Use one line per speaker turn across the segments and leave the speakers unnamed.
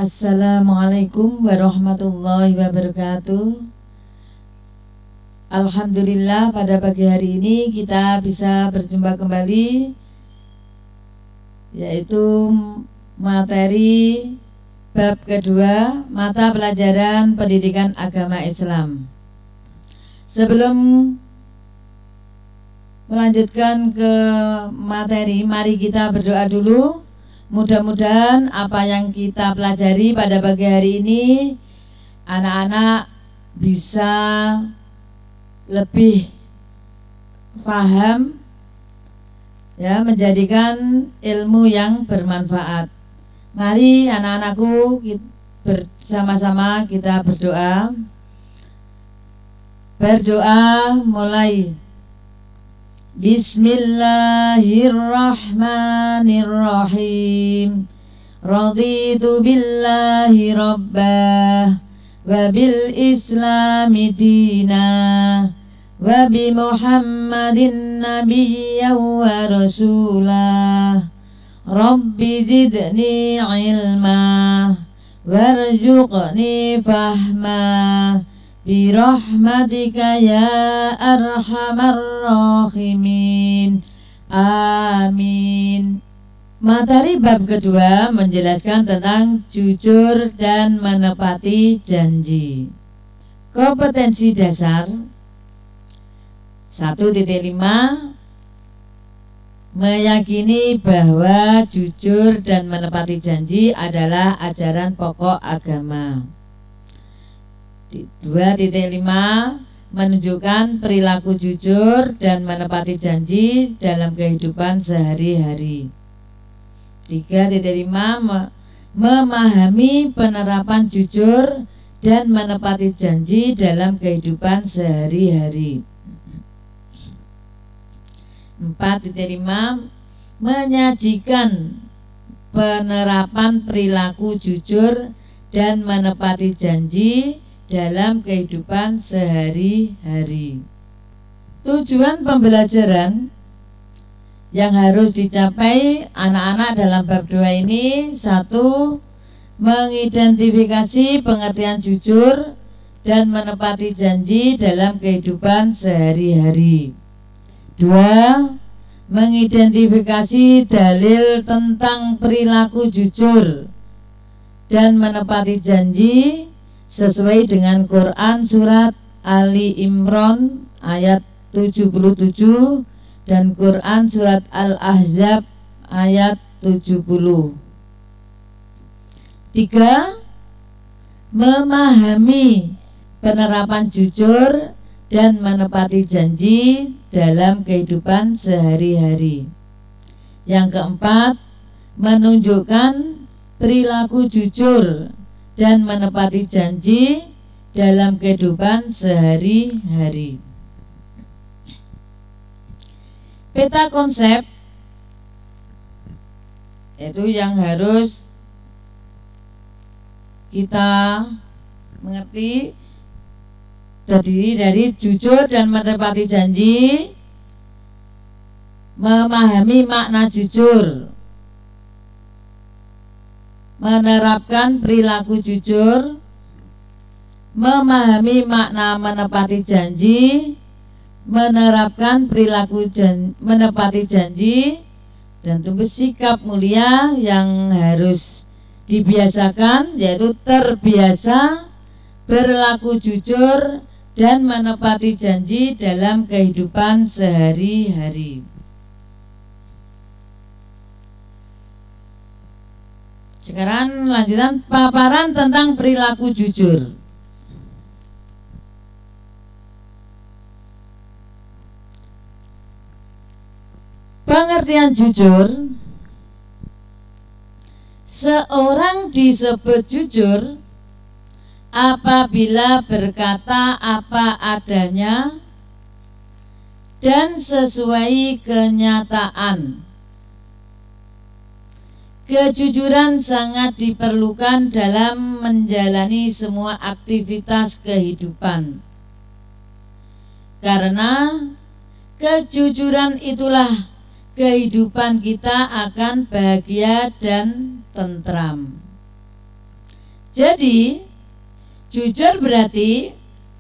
Assalamualaikum warahmatullahi wabarakatuh. Alhamdulillah, pada pagi hari ini kita bisa berjumpa kembali, yaitu materi bab kedua, mata pelajaran pendidikan agama Islam. Sebelum melanjutkan ke materi, mari kita berdoa dulu. Mudah-mudahan apa yang kita pelajari pada pagi hari ini anak-anak bisa lebih paham, ya, menjadikan ilmu yang bermanfaat. Mari anak-anakku bersama-sama kita berdoa. Berdoa mulai. Bismillahirrahmanirrahim. Raditu billahi rabbah wa bil islami dina wa bi muhammadin nabiyyan wa rasulah. Rabbi zidni ilma warzuqni fahma birahmatika ya arhamar rahimin. Amin. Materi bab kedua menjelaskan tentang jujur dan menepati janji. Kompetensi dasar 1.5, meyakini bahwa jujur dan menepati janji adalah ajaran pokok agama. 2.5, menunjukkan perilaku jujur dan menepati janji dalam kehidupan sehari-hari. 3.5, memahami penerapan jujur dan menepati janji dalam kehidupan sehari-hari. 4.5, menyajikan penerapan perilaku jujur dan menepati janji dalam kehidupan sehari-hari. Tujuan pembelajaran yang harus dicapai anak-anak dalam bab 2 ini: 1. Mengidentifikasi pengertian jujur dan menepati janji dalam kehidupan sehari-hari. 2. Mengidentifikasi dalil tentang perilaku jujur dan menepati janji sesuai dengan Quran surat Ali Imran ayat 77 dan Quran surat Al-Ahzab ayat 70. 3. Memahami penerapan jujur dan menepati janji dalam kehidupan sehari-hari. Yang keempat, menunjukkan perilaku jujur dan menepati janji dalam kehidupan sehari-hari. Peta konsep itu yang harus kita mengerti, terdiri dari jujur dan menepati janji, memahami makna jujur, menerapkan perilaku jujur, memahami makna menepati janji, menerapkan perilaku menepati janji, dan tumbuh sikap mulia yang harus dibiasakan, yaitu terbiasa berlaku jujur dan menepati janji dalam kehidupan sehari-hari. Sekarang lanjutan paparan tentang perilaku jujur. Pengertian jujur: seorang disebut jujur apabila berkata apa adanya dan sesuai kenyataan. Kejujuran sangat diperlukan dalam menjalani semua aktivitas kehidupan, karena kejujuran itulah kehidupan kita akan bahagia dan tentram. Jadi jujur berarti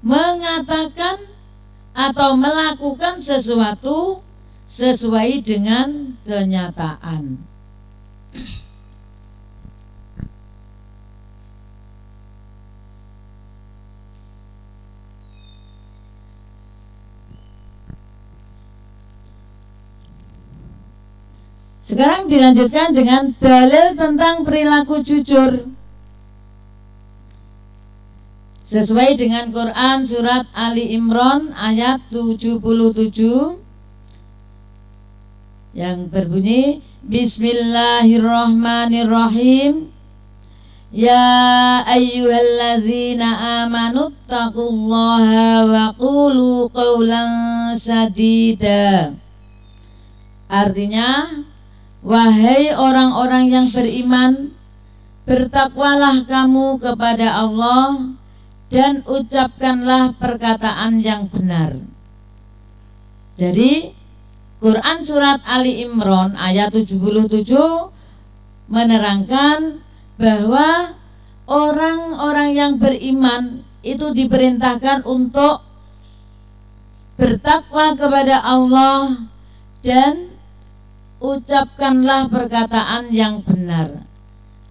mengatakan atau melakukan sesuatu sesuai dengan kenyataan. Sekarang dilanjutkan dengan dalil tentang perilaku jujur. Sesuai dengan Quran surat Ali Imran ayat 77 yang berbunyi Bismillahirrahmanirrahim. Ya ayyuhallazina amanu taqullaha wa qulu qawlan sadida. Artinya, wahai orang-orang yang beriman, bertakwalah kamu kepada Allah dan ucapkanlah perkataan yang benar. Jadi Quran surat Ali Imran ayat 77 menerangkan bahwa orang-orang yang beriman itu diperintahkan untuk bertakwa kepada Allah dan ucapkanlah perkataan yang benar.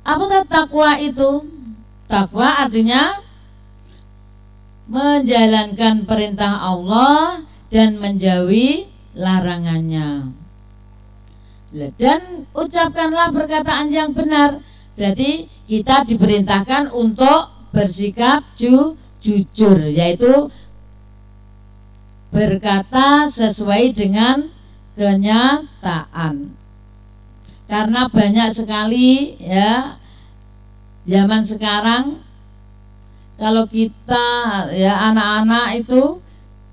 Apakah takwa itu? Takwa artinya menjalankan perintah Allah dan menjauhi larangannya. Dan ucapkanlah perkataan yang benar. Berarti kita diperintahkan untuk bersikap jujur, yaitu berkata sesuai dengan kenyataan. Karena banyak sekali ya zaman sekarang, kalau kita ya anak-anak itu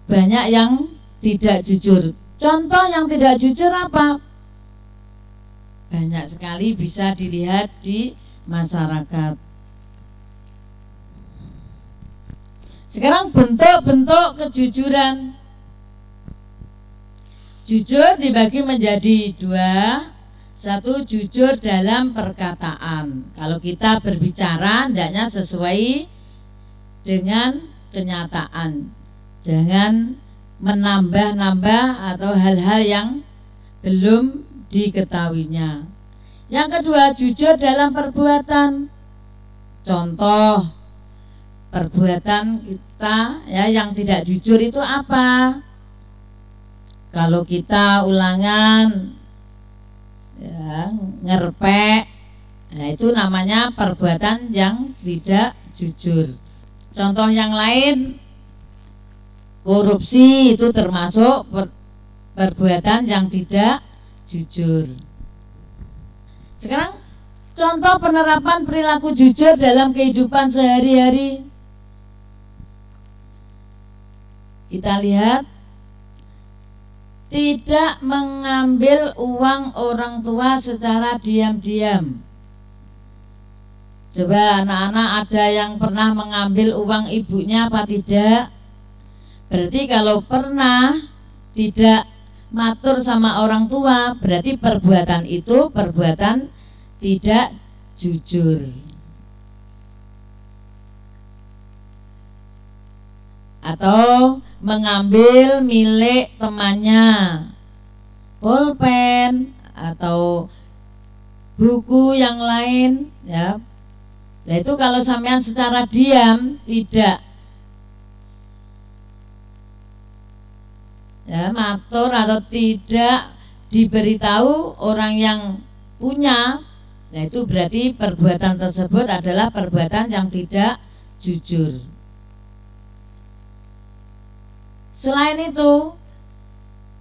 banyak yang tidak jujur. Contoh yang tidak jujur apa? Banyak sekali bisa dilihat di masyarakat. Sekarang bentuk-bentuk kejujuran. Jujur dibagi menjadi dua. Satu, jujur dalam perkataan. Kalau kita berbicara hendaknya sesuai dengan kenyataan. Jangan menambah-nambah atau hal-hal yang belum diketahuinya. Yang kedua, jujur dalam perbuatan. Contoh perbuatan kita ya yang tidak jujur itu apa? Kalau kita ulangan ya, ngerpek, nah itu namanya perbuatan yang tidak jujur. Contoh yang lain, korupsi itu termasuk perbuatan yang tidak jujur. Sekarang contoh penerapan perilaku jujur dalam kehidupan sehari-hari. Kita lihat, tidak mengambil uang orang tua secara diam-diam. Coba anak-anak ada yang pernah mengambil uang ibunya apa tidak? Berarti kalau pernah tidak matur sama orang tua, berarti perbuatan itu perbuatan tidak jujur. Atau mengambil milik temannya, pulpen atau buku yang lain ya. Nah itu kalau sampean secara diam tidak ya matur atau tidak diberitahu orang yang punya, nah itu berarti perbuatan tersebut adalah perbuatan yang tidak jujur. Selain itu,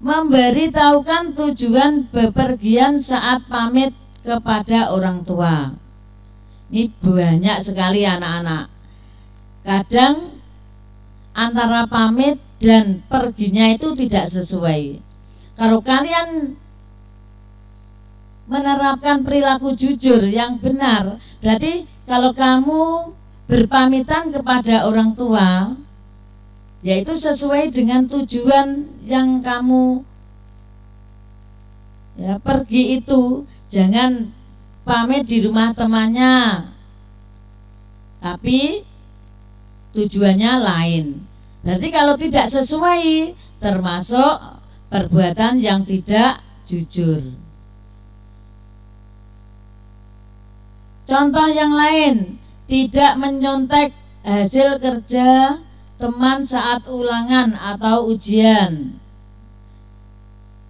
memberitahukan tujuan bepergian saat pamit kepada orang tua. Ini banyak sekali anak-anak. Kadang antara pamit dan perginya itu tidak sesuai. Kalau kalian menerapkan perilaku jujur yang benar, berarti kalau kamu berpamitan kepada orang tua, yaitu sesuai dengan tujuan yang kamu ya, pergi itu. Jangan pamit di rumah temannya tapi tujuannya lain. Berarti kalau tidak sesuai termasuk perbuatan yang tidak jujur. Contoh yang lain, tidak menyontek hasil kerja teman saat ulangan atau ujian.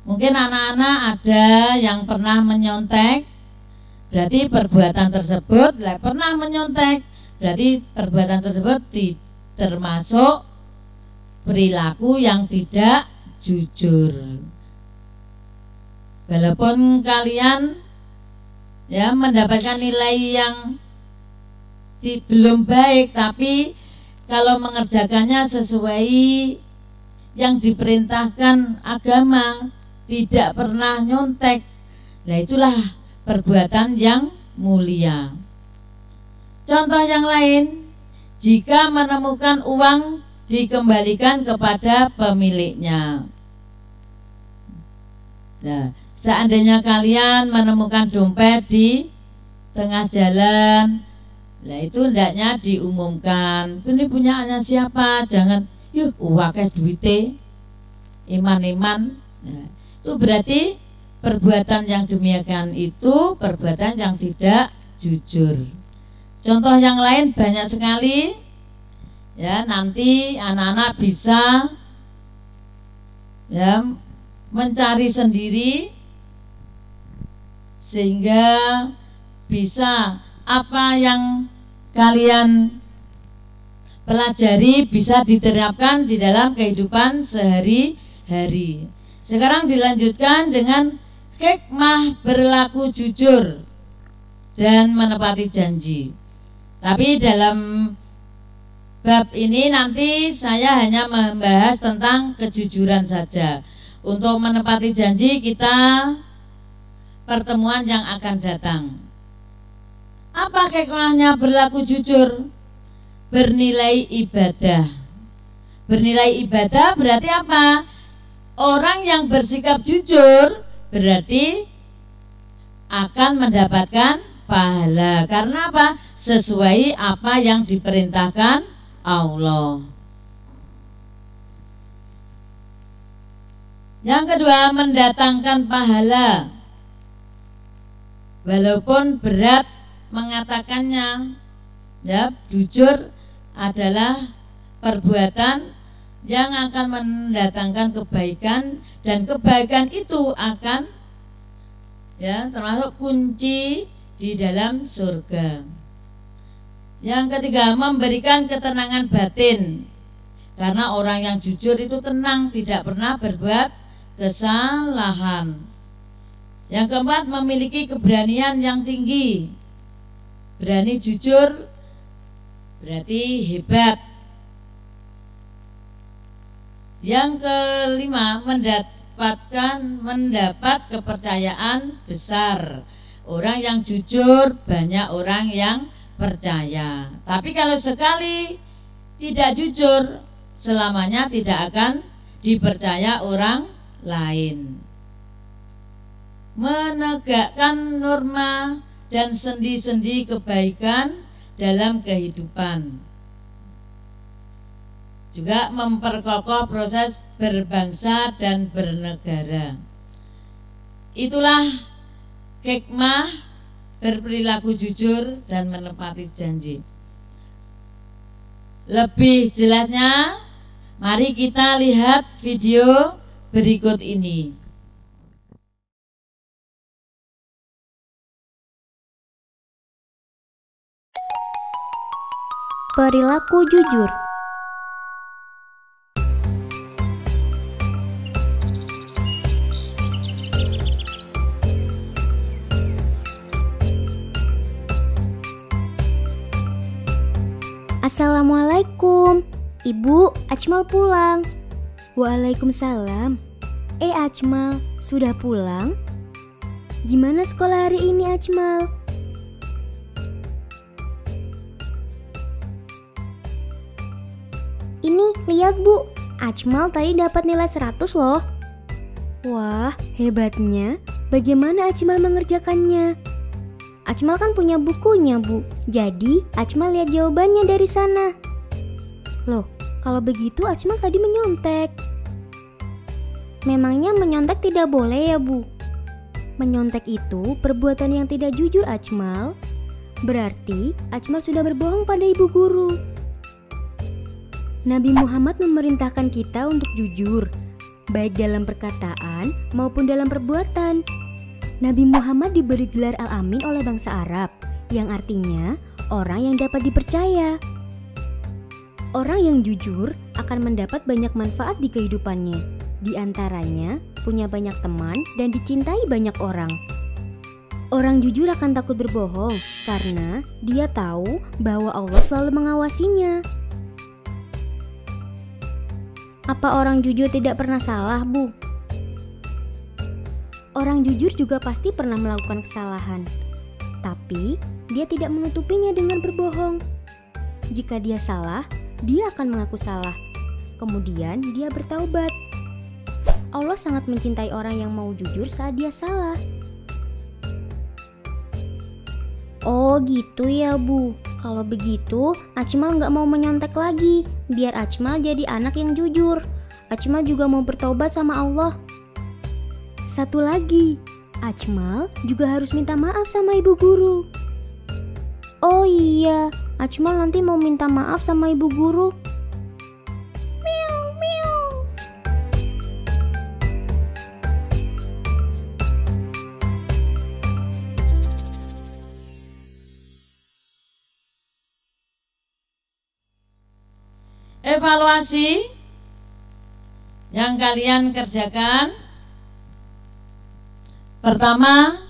Mungkin anak-anak ada yang pernah menyontek, berarti perbuatan tersebut pernah menyontek, berarti perbuatan tersebut termasuk perilaku yang tidak jujur. Walaupun kalian mendapatkan nilai yang belum baik, tapi kalau mengerjakannya sesuai yang diperintahkan agama, tidak pernah nyontek, nah itulah perbuatan yang mulia. Contoh yang lain, jika menemukan uang dikembalikan kepada pemiliknya. Nah, seandainya kalian menemukan dompet di tengah jalan, nah itu hendaknya diumumkan. Ini punyaannya siapa? Jangan, yuk uangnya duite, iman-iman. Nah, itu berarti perbuatan yang demikian itu perbuatan yang tidak jujur. Contoh yang lain banyak sekali. Ya, nanti anak-anak bisa mencari sendiri sehingga bisa apa yang kalian pelajari bisa diterapkan di dalam kehidupan sehari-hari. Sekarang dilanjutkan dengan hikmah berlaku jujur dan menepati janji. Tapi dalam bab ini nanti saya hanya membahas tentang kejujuran saja. Untuk menepati janji kita pertemuan yang akan datang. Apa hikmahnya berlaku jujur? Bernilai ibadah. Bernilai ibadah berarti apa? Orang yang bersikap jujur berarti akan mendapatkan pahala. Karena apa? Sesuai apa yang diperintahkan Allah. Yang kedua, mendatangkan pahala. Walaupun berat mengatakannya, jujur adalah perbuatan yang akan mendatangkan kebaikan, dan kebaikan itu akan termasuk kunci di dalam surga. Yang ketiga, memberikan ketenangan batin. Karena orang yang jujur itu tenang, tidak pernah berbuat kesalahan. Yang keempat, memiliki keberanian yang tinggi. Berani jujur berarti hebat. Yang kelima, mendapat kepercayaan besar. Orang yang jujur banyak orang yang percaya. Tapi kalau sekali tidak jujur, selamanya tidak akan dipercaya orang lain. Menegakkan norma dan sendi-sendi kebaikan dalam kehidupan. Juga memperkokoh proses berbangsa dan bernegara. Itulah hikmah berperilaku jujur dan menepati janji. Lebih jelasnya, mari kita lihat video berikut ini.
Perilaku jujur. Assalamualaikum, Ibu, Ajmal pulang. Waalaikumsalam. Ajmal, sudah pulang? Gimana sekolah hari ini, Ajmal? Ini, lihat Bu, Ajmal tadi dapat nilai 100 loh. Wah, hebatnya. Bagaimana Ajmal mengerjakannya? Ajmal kan punya bukunya, Bu. Jadi, Ajmal lihat jawabannya dari sana. Loh, kalau begitu Ajmal tadi menyontek. Memangnya menyontek tidak boleh ya, Bu? Menyontek itu perbuatan yang tidak jujur, Ajmal. Berarti Ajmal sudah berbohong pada ibu guru. Nabi Muhammad memerintahkan kita untuk jujur, baik dalam perkataan maupun dalam perbuatan. Nabi Muhammad diberi gelar Al-Amin oleh bangsa Arab, yang artinya orang yang dapat dipercaya. Orang yang jujur akan mendapat banyak manfaat di kehidupannya. Di antaranya, punya banyak teman dan dicintai banyak orang. Orang jujur akan takut berbohong karena dia tahu bahwa Allah selalu mengawasinya. Apa orang jujur tidak pernah salah, Bu? Orang jujur juga pasti pernah melakukan kesalahan, tapi dia tidak menutupinya dengan berbohong. Jika dia salah, dia akan mengaku salah. Kemudian dia bertaubat. Allah sangat mencintai orang yang mau jujur saat dia salah. Oh gitu ya, Bu. Kalau begitu, Ajmal nggak mau menyontek lagi. Biar Ajmal jadi anak yang jujur. Ajmal juga mau bertaubat sama Allah. Satu lagi, Ajmal juga harus minta maaf sama ibu guru. Oh iya, Ajmal nanti mau minta maaf sama ibu guru. Miau, miau.
Evaluasi yang kalian kerjakan. Pertama,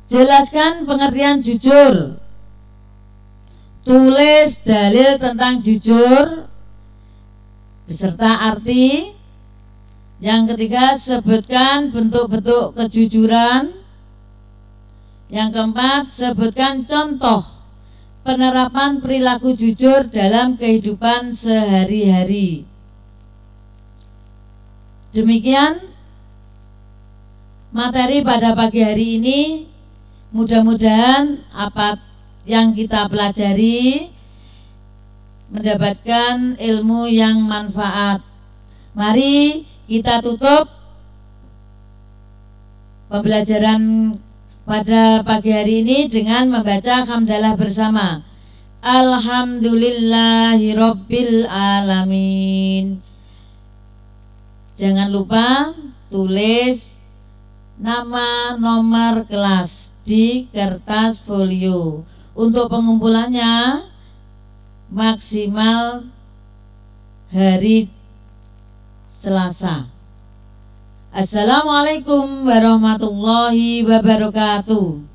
jelaskan pengertian jujur. Tulis dalil tentang jujur beserta arti. Yang ketiga, sebutkan bentuk-bentuk kejujuran. Yang keempat, sebutkan contoh penerapan perilaku jujur dalam kehidupan sehari-hari. Demikian materi pada pagi hari ini. Mudah-mudahan apa yang kita pelajari mendapatkan ilmu yang manfaat. Mari kita tutup pembelajaran pada pagi hari ini dengan membaca hamdalah bersama. Alhamdulillahirabbil alamin. Jangan lupa tulis nama, nomor kelas di kertas folio. Untuk pengumpulannya maksimal hari Selasa. Assalamualaikum warahmatullahi wabarakatuh.